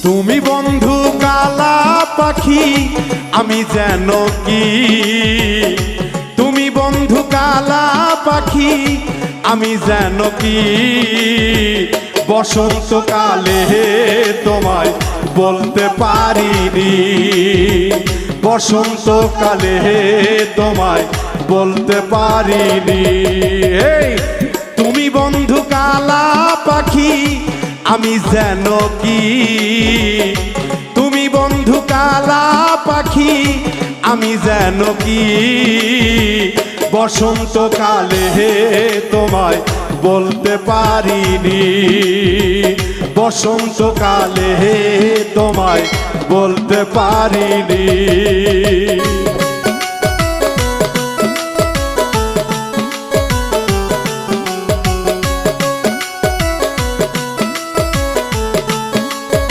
তুমি বন্ধু কালা পাখি আমি যেন কি, তুমি বন্ধু কালা পাখি আমি যেন কি, বসন্তকালে তোমায় বলতে পারিনি, বসন্তকালে তোমায় বলতে পারিনি। তুমি বন্ধু কালা পাখি আমি যেন কি, তুমি বন্ধু কালা পাখি আমি যেন কি, বসন্তকালে তোমায় বলতে পারিনি, বসন্তকালে তোমায় বলতে পারিনি।